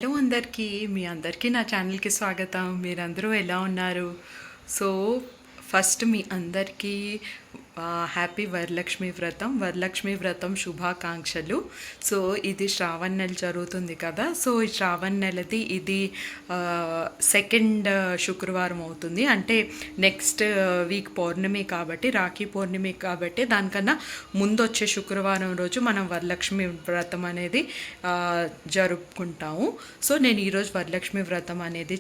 Hello అందరికీ మీ అందరికీ నా ఛానల్కి స్వాగతం. మీరందరూ ఎలా ఉన్నారు? సో ఫస్ట్ మీ అందరికీ హ్యాపీ వరలక్ష్మి వ్రతం శుభాకాంక్షలు. సో ఇది శ్రావణ నెల జరుగుతుంది కదా. సో ఈ శ్రావణ నెలది ఇది సెకండ్ శుక్రవారం అవుతుంది. అంటే నెక్స్ట్ వీక్ పౌర్ణమి కాబట్టి, రాఖీ పౌర్ణమి కాబట్టి దానికన్నా ముందు వచ్చే శుక్రవారం రోజు మనం వరలక్ష్మి వ్రతం అనేది జరుపుకుంటాము. సో నేను ఈరోజు వరలక్ష్మి వ్రతం అనేది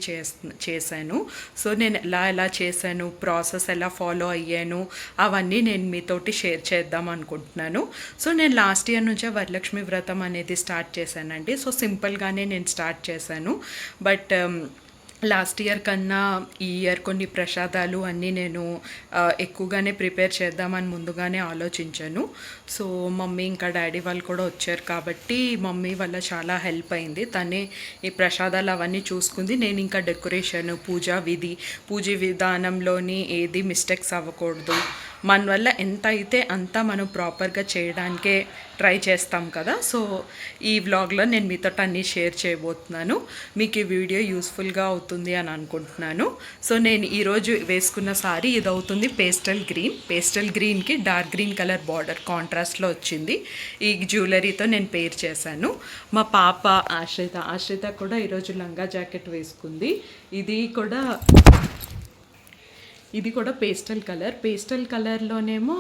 చేశాను. సో నేను ఎలా చేశాను, ప్రాసెస్ ఎలా ఫాలో అయ్యాను, అవన్నీ నేను మీతోటి షేర్ చేద్దాం అనుకుంటున్నాను. సో నేను లాస్ట్ ఇయర్ నుంచే వరలక్ష్మి వ్రతం అనేది స్టార్ట్ చేశానండి. సో సింపుల్గానే నేను స్టార్ట్ చేశాను. బట్ లాస్ట్ ఇయర్ కన్నా ఈ ఇయర్ కొన్ని ప్రసాదాలు అన్నీ నేను ఎక్కువగానే ప్రిపేర్ చేద్దామని ముందుగానే ఆలోచించాను. సో మమ్మీ ఇంకా డాడీ వాళ్ళు కూడా వచ్చారు కాబట్టి మమ్మీ వల్ల చాలా హెల్ప్ అయింది. తనే ఈ ప్రసాదాలు అవన్నీ చూసుకుంది. నేను ఇంకా డెకరేషన్, పూజ విధానంలోని ఏది మిస్టేక్స్ అవ్వకూడదు, మన వల్ల ఎంత అయితే అంత మనం ప్రాపర్గా చేయడానికే ట్రై చేస్తాం కదా. సో ఈ వ్లాగ్లో నేను మీతో అన్నీ షేర్ చేయబోతున్నాను. మీకు ఈ వీడియో యూస్ఫుల్గా అవుతుంది అని అనుకుంటున్నాను. సో నేను ఈరోజు వేసుకున్న సారీ ఇది అవుతుంది పేస్టల్ గ్రీన్కి డార్క్ గ్రీన్ కలర్ బార్డర్ కాంట్రాస్ట్లో వచ్చింది. ఈ జ్యువెలరీతో నేను పేర్ చేశాను. మా పాప ఆశ్రిత కూడా ఈరోజు లంగా జాకెట్ వేసుకుంది. ఇది కూడా పేస్టల్ కలర్లోనేమో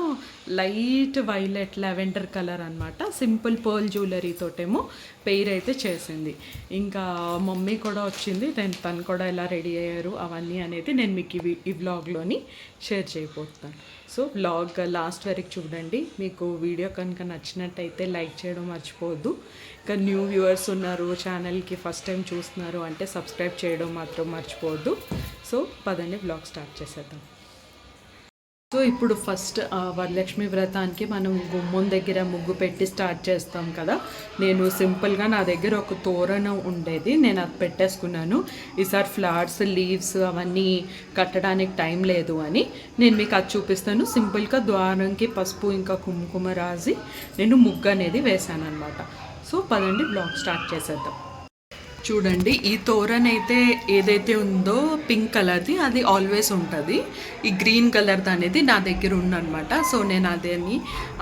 లైట్ వైలెట్ లెవెండర్ కలర్ అనమాట. సింపుల్ పర్ల్ జ్యువెలరీతోటేమో పెయిర్ అయితే చేసింది. ఇంకా మమ్మీ కూడా వచ్చింది. తను కూడా ఎలా రెడీ అయ్యారు అవన్నీ అనేది నేను మీకు ఈ వ్లాగ్లోని షేర్ చేయబోతున్నాను. సో వ్లాగ్ లాస్ట్ వరకు చూడండి. మీకు వీడియో కనుక నచ్చినట్టయితే లైక్ చేయడం మర్చిపోవద్దు. ఇంకా న్యూ వ్యూవర్స్ ఉన్నారు, ఛానల్కి ఫస్ట్ టైం చూస్తున్నారు అంటే సబ్స్క్రైబ్ చేయడం మాత్రం మర్చిపోవద్దు. సో పదండి వ్లాగ్ స్టార్ట్ చేసేద్దాం. సో ఇప్పుడు ఫస్ట్ వరలక్ష్మి వ్రతానికి మనం గుమ్మం దగ్గర ముగ్గు పెట్టి స్టార్ట్ చేస్తాం కదా. నేను సింపుల్గా నా దగ్గర ఒక తోరణం ఉండేది, నేను అది పెట్టేసుకున్నాను. ఈసారి ఫ్లవర్స్, లీవ్స్ అవన్నీ కట్టడానికి టైం లేదు అని నేను మీకు అది చూపిస్తాను. సింపుల్గా ద్వారంకి పసుపు ఇంకా కుంకుమ రాసి నేను ముగ్గు అనేది వేసాను అనమాట. సో పదండి బ్లాగ్ స్టార్ట్ చేసేద్దాం. చూడండి, ఈ తోరణ అయితే ఏదైతే ఉందో పింక్ కలర్ది అది ఆల్వేస్ ఉంటుంది. ఈ గ్రీన్ కలర్ది అనేది నా దగ్గర ఉందన్నమాట. సో నేను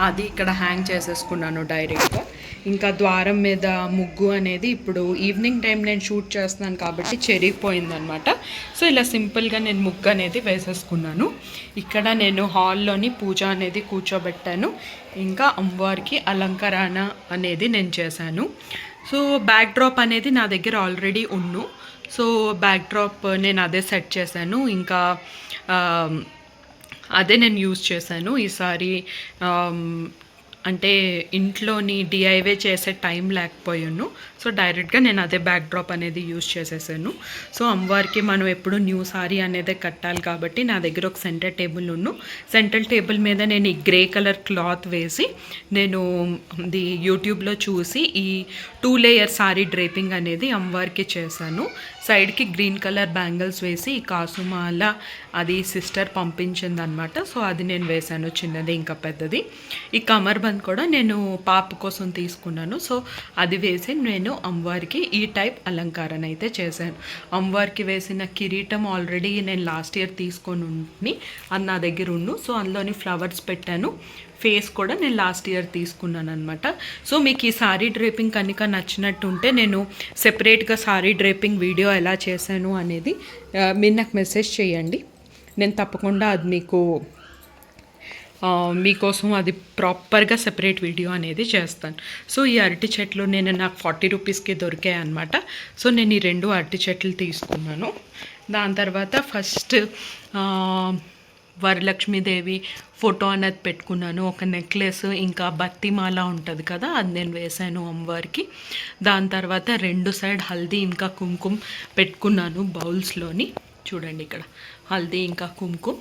అది ఇక్కడ హ్యాంగ్ చేసేసుకున్నాను డైరెక్ట్గా. ఇంకా ద్వారం మీద ముగ్గు అనేది ఇప్పుడు ఈవినింగ్ టైం నేను షూట్ చేస్తున్నాను కాబట్టి చెరిగిపోయిందనమాట. సో ఇలా సింపుల్గా నేను ముగ్గు అనేది వేసేసుకున్నాను. ఇక్కడ నేను హాల్లోని పూజ అనేది కూర్చోబెట్టాను. ఇంకా అమ్మవారికి అలంకరణ అనేది నేను చేశాను. సో బ్యాక్ డ్రాప్ అనేది నా దగ్గర ఆల్రెడీ సో బ్యాక్ డ్రాప్ నేను అదే సెట్ చేశాను. ఇంకా అదే నేను యూజ్ చేశాను ఈసారి. అంటే ఇంట్లోని డిఐవే చేసే టైం లేకపోయాను. సో డైరెక్ట్గా నేను అదే బ్యాక్ డ్రాప్ అనేది యూజ్ చేసేసాను. సో అమ్మవారికి మనం ఎప్పుడు న్యూ సారీ అనేది కట్టాలి కాబట్టి నా దగ్గర ఒక సెంటర్ టేబుల్ మీద నేను ఈ గ్రే కలర్ క్లాత్ వేసి నేను యూట్యూబ్లో చూసి ఈ 2 లేయర్ సారీ డ్రేపింగ్ అనేది అమ్మవారికి చేశాను. సైడ్కి గ్రీన్ కలర్ బ్యాంగిల్స్ వేసి ఈ కాసుమాల అది సిస్టర్ పంపించింది అనమాట. సో అది నేను వేశాను, చిన్నది ఇంకా పెద్దది. ఈ కమర్ బంద్ కూడా నేను పాప కోసం తీసుకున్నాను. సో అది వేసి నేను అమ్మవారికి ఈ టైప్ అలంకరణ అయితే చేశాను. అమ్మవారికి వేసిన కిరీటం ఆల్రెడీ నేను లాస్ట్ ఇయర్ తీసుకొని అది నా దగ్గర సో అందులోని ఫ్లవర్స్ పెట్టాను. ఫేస్ కూడా నేను లాస్ట్ ఇయర్ తీసుకున్నాను అనమాట. సో మీకు ఈ సారీ డ్రేపింగ్ కనుక నచ్చినట్టు ఉంటే నేను సెపరేట్గా సారీ డ్రేపింగ్ వీడియో ఎలా చేశాను అనేది మీరు నాకు మెసేజ్ చేయండి. నేను తప్పకుండా అది మీకోసం అది ప్రాపర్గా సెపరేట్ వీడియో అనేది చేస్తాను. సో ఈ అరటి చెట్లు నాకు 40 రూపీస్కి దొరికాయి అనమాట. సో నేను ఈ 2 అరటి చెట్లు తీసుకున్నాను. దాని తర్వాత ఫస్ట్ వరలక్ష్మీదేవి ఫోటో అనేది పెట్టుకున్నాను. ఒక నెక్లెస్ ఇంకా బత్తిమాల ఉంటుంది కదా, అది నేను వేసాను అమ్మవారికి. దాని తర్వాత 2 సైడ్ హల్దీ ఇంకా కుంకుమ పెట్టుకున్నాను బౌల్స్లోని. చూడండి ఇక్కడ హల్దీ ఇంకా కుంకుమ.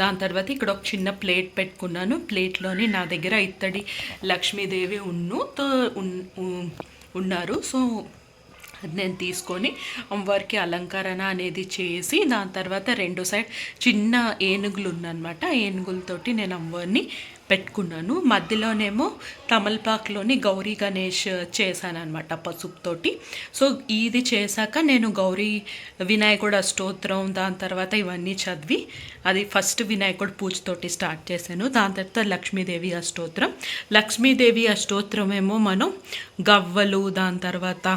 దాని తర్వాత ఇక్కడ ఒక చిన్న ప్లేట్ పెట్టుకున్నాను. ప్లేట్లోని నా దగ్గర ఇత్తడి లక్ష్మీదేవి ఉన్నారు. సో అది నేను తీసుకొని అమ్మవారికి అలంకరణ అనేది చేసి దాని తర్వాత 2 సైడ్ చిన్న ఏనుగులు ఉన్నమాట. ఏనుగులతోటి నేను అమ్మవారిని పెట్టుకున్నాను. మధ్యలోనేమో తమలపాకులోని గౌరీ గణేష్ చేశాను అనమాట పసుపుతోటి. సో ఇది చేశాక నేను గౌరీ వినాయకుడు అష్టోత్తరం దాని తర్వాత ఇవన్నీ చదివి అది ఫస్ట్ వినాయకుడు పూజతోటి స్టార్ట్ చేశాను. దాని తర్వాత లక్ష్మీదేవి అష్టోత్తరం. లక్ష్మీదేవి అష్టోత్తరం ఏమో మనం గవ్వలు దాని తర్వాత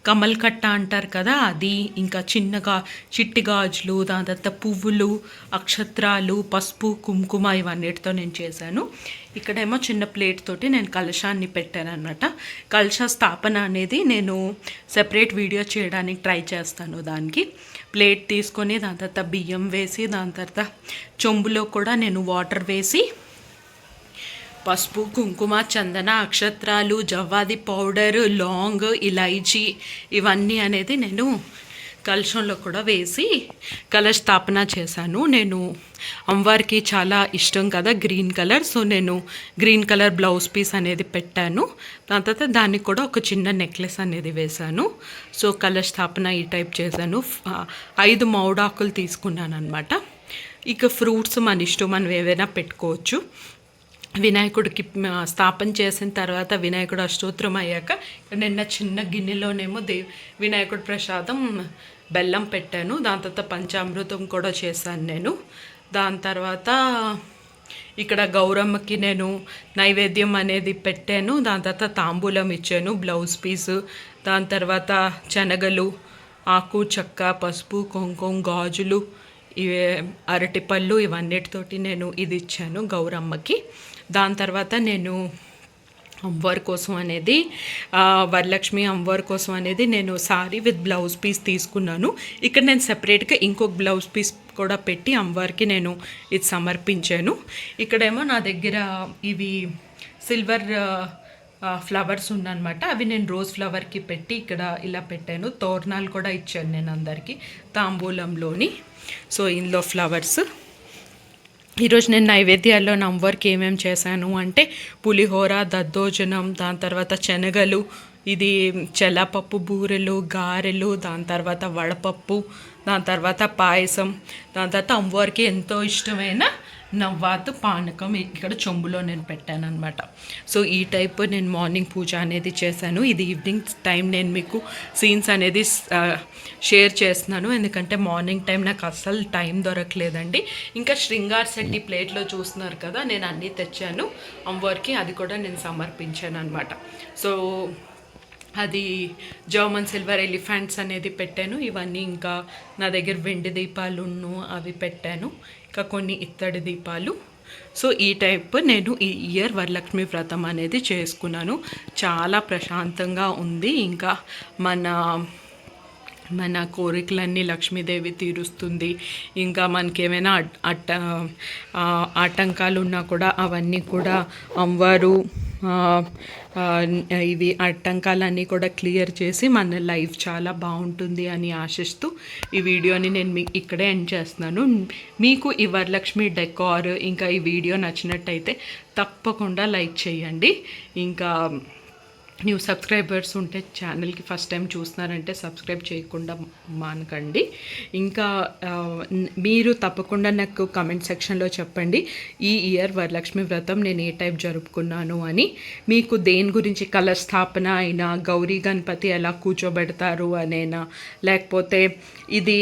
కమల్ కట్ట అంటారు కదా అది, ఇంకా చిన్నగా చిట్టి గాజులు దాని తర్వాత పువ్వులు అక్షత్రాలు పసుపు కుంకుమ ఇవన్నిటితో నేను చేశాను. ఇక్కడేమో చిన్న ప్లేట్ తోటి నేను కలశాన్ని పెట్టాను అనమాట. కలశ స్థాపన అనేది నేను సెపరేట్ వీడియో చేయడానికి ట్రై చేస్తాను. దానికి ప్లేట్ తీసుకొని దాని తర్వాత బియ్యం వేసి దాని తర్వాత చెంబులో కూడా నేను వాటర్ వేసి పసుపు కుంకుమ చందన అక్షత్రాలు జవ్వాది పౌడర్ లాంగ్ ఇలైచీ ఇవన్నీ అనేది నేను కలశంలో కూడా వేసి కలశ స్థాపన చేశాను. నేను అమ్మవారికి చాలా ఇష్టం కదా గ్రీన్ కలర్, సో నేను గ్రీన్ కలర్ బ్లౌజ్ పీస్ అనేది పెట్టాను. దాని తర్వాత దానికి కూడా ఒక చిన్న నెక్లెస్ అనేది వేశాను. సో కలశ స్థాపన ఈ టైప్ చేశాను. 5 మౌడాకులు తీసుకున్నాను అనమాట. ఇక ఫ్రూట్స్ మన ఇష్టం, మనం ఏవైనా పెట్టుకోవచ్చు. వినాయకుడికి స్థాపన చేసిన తర్వాత వినాయకుడు అష్టోత్తరం అయ్యాక నిన్న చిన్న గిన్నెలోనేమో వినాయకుడి ప్రసాదం బెల్లం పెట్టాను. దాని తర్వాత పంచామృతం కూడా చేశాను నేను. దాని తర్వాత ఇక్కడ గౌరమ్మకి నేను నైవేద్యం అనేది పెట్టాను. దాని తర్వాత తాంబూలం ఇచ్చాను, బ్లౌజ్ పీసు, దాని తర్వాత శనగలు, ఆకు చెక్క, పసుపు కుంకుమ, గాజులు, ఇవే అరటిపళ్ళు ఇవన్నిటితోటి నేను ఇది ఇచ్చాను గౌరమ్మకి. దాని తర్వాత నేను అమ్మవారి కోసం అనేది వరలక్ష్మి అమ్మవారి కోసం అనేది నేను సారీ విత్ బ్లౌజ్ పీస్ తీసుకున్నాను. ఇక్కడ నేను సెపరేట్గా ఇంకొక బ్లౌజ్ పీస్ కూడా పెట్టి అమ్మవారికి నేను ఇది సమర్పించాను. ఇక్కడేమో నా దగ్గర ఇవి సిల్వర్ ఫ్లవర్స్ ఉన్నాయన్నమాట. అవి నేను రోజ్ ఫ్లవర్కి పెట్టి ఇక్కడ ఇలా పెట్టాను. తోరణాలు కూడా ఇచ్చాను నేను అందరికీ తాంబూలంలోని. సో ఇందులో ఫ్లవర్స్. ఈరోజు నేను నైవేద్యాల్లో అమ్మవారికి ఏమేమి చేశాను అంటే పులిహోర, దద్దోజనం, దాని తర్వాత శనగలు, ఇది చెల్లపప్పు బూరెలు, గారెలు, దాని తర్వాత వడపప్పు, దాని తర్వాత పాయసం, దాని తర్వాత అమ్మవారికి ఎంతో ఇష్టమైన నవ్వాతు పానకం ఇక్కడ చెంబులో నేను పెట్టాను అనమాట. సో ఈ టైప్ నేను మార్నింగ్ పూజ అనేది చేశాను. ఇది ఈవినింగ్ టైం నేను మీకు సీన్స్ అనేది షేర్ చేస్తున్నాను, ఎందుకంటే మార్నింగ్ టైం నాకు అస్సలు టైం దొరకలేదండి. ఇంకా శృంగార్ సెట్ ఈ ప్లేట్లో చూస్తున్నారు కదా, నేను అన్నీ తెచ్చాను అమ్మవారికి, అది కూడా నేను సమర్పించాను అనమాట. సో అది జర్మన్ సిల్వర్ ఎలిఫెంట్స్ అనేది పెట్టాను. ఇవన్నీ ఇంకా నా దగ్గర వెండి దీపాలును అవి పెట్టాను, ఇంకా కొన్ని ఇత్తడి దీపాలు. సో ఈ టైప్ నేను ఈ ఇయర్ వరలక్ష్మి వ్రతం అనేది చేసుకున్నాను. చాలా ప్రశాంతంగా ఉంది. ఇంకా మన కోరికలన్నీ లక్ష్మీదేవి తీరుస్తుంది. ఇంకా మనకి ఏమైనా ఆటంకాలు ఉన్నా కూడా అవన్నీ కూడా అమ్మవారు ఇవి ఆటంకాలన్నీ కూడా క్లియర్ చేసి మన లైఫ్ చాలా బాగుంటుంది అని ఆశిస్తూ ఈ వీడియోని నేను ఇక్కడే ఎండ్ చేస్తున్నాను. మీకు ఈ వరలక్ష్మి డెకార్ ఇంకా ఈ వీడియో నచ్చినట్టయితే తప్పకుండా లైక్ చేయండి. ఇంకా న్యూ సబ్స్క్రైబర్స్ ఉంటే ఛానల్కి ఫస్ట్ టైం చూస్తున్నారంటే సబ్స్క్రైబ్ చేయకుండా మానకండి. ఇంకా మీరు తప్పకుండా నాకు కమెంట్ సెక్షన్లో చెప్పండి ఈ ఇయర్ వరలక్ష్మి వ్రతం నేను ఏ టైప్ జరుపుకున్నాను అని. మీకు దేని గురించి కలశ స్థాపన అయినా, గౌరీ గణపతి ఎలా కూర్చోబెడతారు అనేనా, లేకపోతే ఇది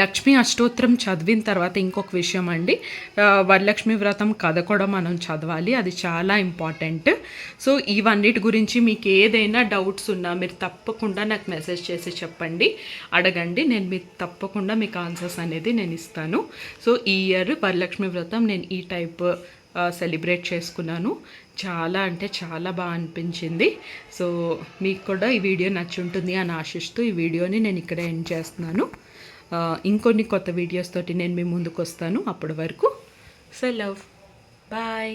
లక్ష్మీ అష్టోత్తరం చదివిన తర్వాత ఇంకొక విషయం అండి, వరలక్ష్మి వ్రతం కథ కూడా మనం చదవాలి, అది చాలా ఇంపార్టెంట్. సో ఇవన్నిటి గురించి మీకు ఏదైనా డౌట్స్ ఉన్నా మీరు తప్పకుండా నాకు మెసేజ్ చేసి చెప్పండి, అడగండి. నేను తప్పకుండా మీకు ఆన్సర్స్ అనేది నేను ఇస్తాను. సో ఈ ఇయర్ వరలక్ష్మి వ్రతం నేను ఈ టైప్ సెలబ్రేట్ చేసుకున్నాను. చాలా అంటే చాలా బాగా అనిపించింది. సో మీకు కూడా ఈ వీడియో నచ్చి ఉంటుంది అని ఆశిస్తూ ఈ వీడియోని నేను ఇక్కడే ఎండ్ చేస్తున్నాను. ఇంకొన్ని కొత్త వీడియోస్ తోటి నేను మీ ముందుకు వస్తాను. అప్పటి వరకు సెలవ్, బాయ్.